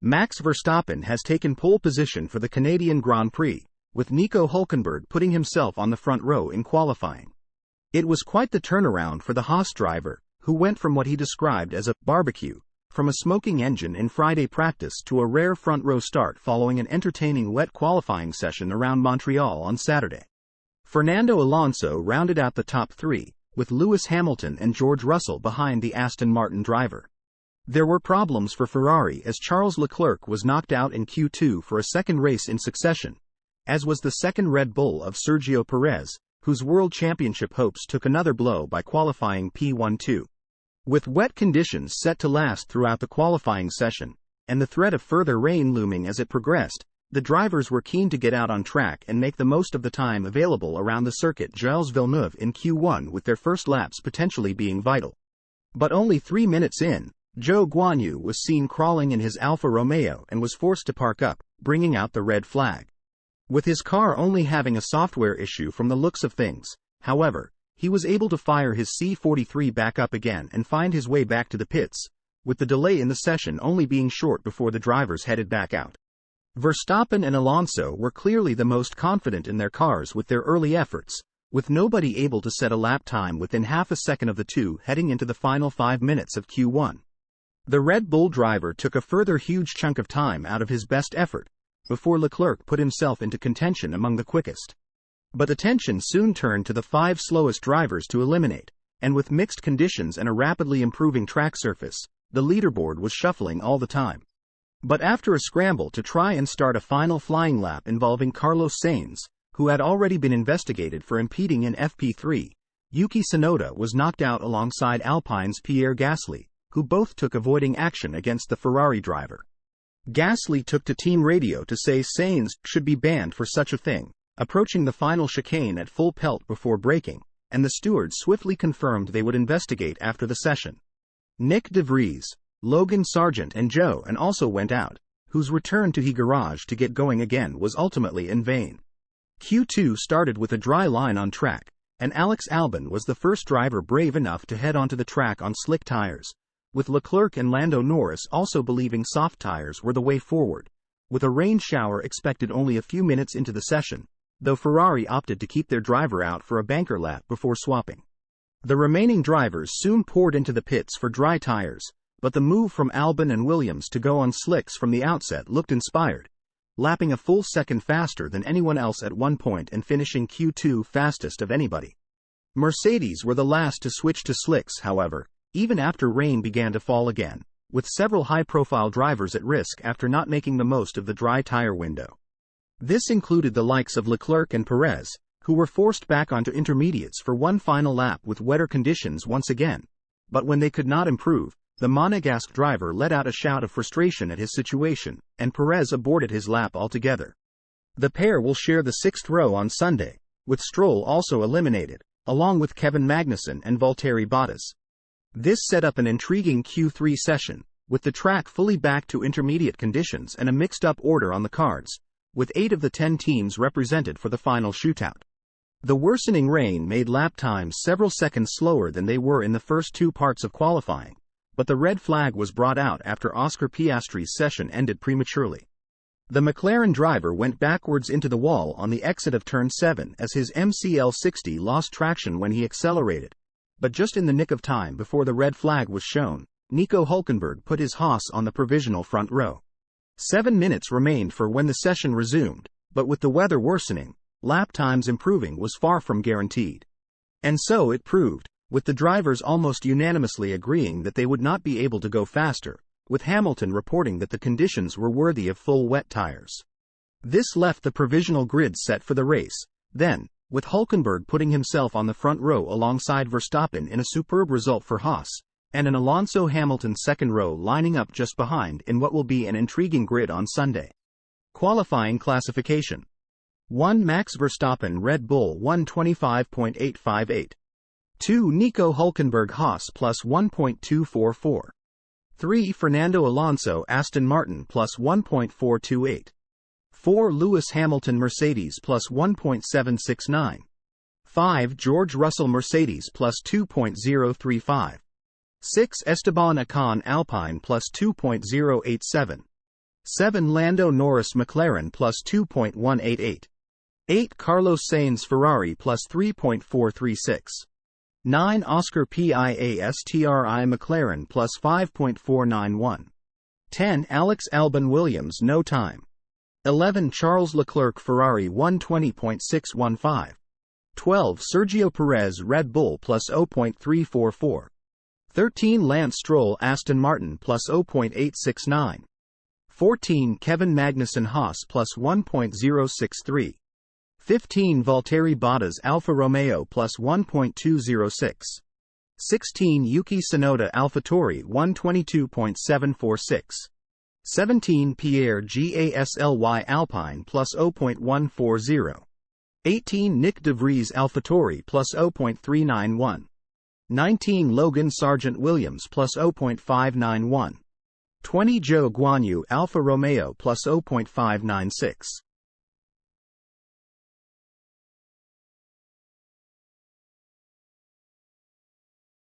Max Verstappen has taken pole position for the Canadian Grand Prix, with Nico Hulkenberg putting himself on the front row in qualifying. It was quite the turnaround for the Haas driver, who went from what he described as a barbecue, from a smoking engine in Friday practice to a rare front row start following an entertaining wet qualifying session around Montreal on Saturday. Fernando Alonso rounded out the top three, with Lewis Hamilton and George Russell behind the Aston Martin driver. There were problems for Ferrari as Charles Leclerc was knocked out in Q2 for a second race in succession, as was the second Red Bull of Sergio Perez, whose World Championship hopes took another blow by qualifying P12. With wet conditions set to last throughout the qualifying session, and the threat of further rain looming as it progressed, the drivers were keen to get out on track and make the most of the time available around the circuit Gilles Villeneuve in Q1, with their first laps potentially being vital. But only 3 minutes in, Zhou Guanyu was seen crawling in his Alfa Romeo and was forced to park up, bringing out the red flag. With his car only having a software issue from the looks of things, however, he was able to fire his C43 back up again and find his way back to the pits, with the delay in the session only being short before the drivers headed back out. Verstappen and Alonso were clearly the most confident in their cars with their early efforts, with nobody able to set a lap time within half a second of the two heading into the final 5 minutes of Q1. The Red Bull driver took a further huge chunk of time out of his best effort, before Leclerc put himself into contention among the quickest. But attention soon turned to the 5 slowest drivers to eliminate, and with mixed conditions and a rapidly improving track surface, the leaderboard was shuffling all the time. But after a scramble to try and start a final flying lap involving Carlos Sainz, who had already been investigated for impeding in FP3, Yuki Tsunoda was knocked out alongside Alpine's Pierre, who both took avoiding action against the Ferrari driver. Gasly took to team radio to say Sainz should be banned for such a thing, approaching the final chicane at full pelt before braking, and the stewards swiftly confirmed they would investigate after the session. Nyck de Vries, Logan Sargent and Joe and also went out, whose return to the garage to get going again was ultimately in vain. Q2 started with a dry line on track, and Alex Albon was the first driver brave enough to head onto the track on slick tires, with Leclerc and Lando Norris also believing soft tires were the way forward, with a rain shower expected only a few minutes into the session, though Ferrari opted to keep their driver out for a banker lap before swapping. The remaining drivers soon poured into the pits for dry tires, but the move from Albon and Williams to go on slicks from the outset looked inspired, lapping a full second faster than anyone else at one point and finishing Q2 fastest of anybody. Mercedes were the last to switch to slicks, however, even after rain began to fall again, with several high-profile drivers at risk after not making the most of the dry tire window. This included the likes of Leclerc and Perez, who were forced back onto intermediates for one final lap with wetter conditions once again. But when they could not improve, the Monegasque driver let out a shout of frustration at his situation, and Perez aborted his lap altogether. The pair will share the 6th row on Sunday, with Stroll also eliminated, along with Kevin Magnussen and Valtteri Bottas. This set up an intriguing Q3 session, with the track fully back to intermediate conditions and a mixed-up order on the cards, with 8 of the 10 teams represented for the final shootout. The worsening rain made lap times several seconds slower than they were in the first 2 parts of qualifying, but the red flag was brought out after Oscar Piastri's session ended prematurely. The McLaren driver went backwards into the wall on the exit of turn 7 as his MCL60 lost traction when he accelerated, but just in the nick of time before the red flag was shown, Nico Hulkenberg put his Haas on the provisional front row. 7 minutes remained for when the session resumed, but with the weather worsening, lap times improving was far from guaranteed. And so it proved, with the drivers almost unanimously agreeing that they would not be able to go faster, with Hamilton reporting that the conditions were worthy of full wet tires. This left the provisional grid set for the race, then, with Hulkenberg putting himself on the front row alongside Verstappen in a superb result for Haas, and an Alonso-Hamilton second row lining up just behind in what will be an intriguing grid on Sunday. Qualifying classification. 1. Max Verstappen Red Bull 125.858. 2. Nico Hulkenberg Haas plus 1.244. 3. Fernando Alonso Aston Martin plus 1.428. 4. Lewis Hamilton Mercedes plus 1.769. 5. George Russell Mercedes plus 2.035. 6. Esteban Ocon Alpine plus 2.087. 7 Lando Norris McLaren plus 2.188. 8 Carlos Sainz Ferrari plus 3.436. 9 Oscar PIASTRI McLaren plus 5.491. 10 Alex Albon Williams no time. 11 Charles Leclerc Ferrari 120.615. 12 Sergio Perez Red Bull plus 0.344. 13 Lance Stroll Aston Martin plus 0.869. 14 Kevin Magnussen Haas plus 1.063. 15 Valtteri Bottas Alfa Romeo plus 1.206. 16 Yuki Tsunoda AlphaTauri 122.746. 17 Pierre Gasly Alpine plus 0.140. 18 Nyck de Vries AlphaTauri plus 0.391. 19 Logan Sargent Williams plus 0.591. 20 Zhou Guanyu Alfa Romeo plus 0.596.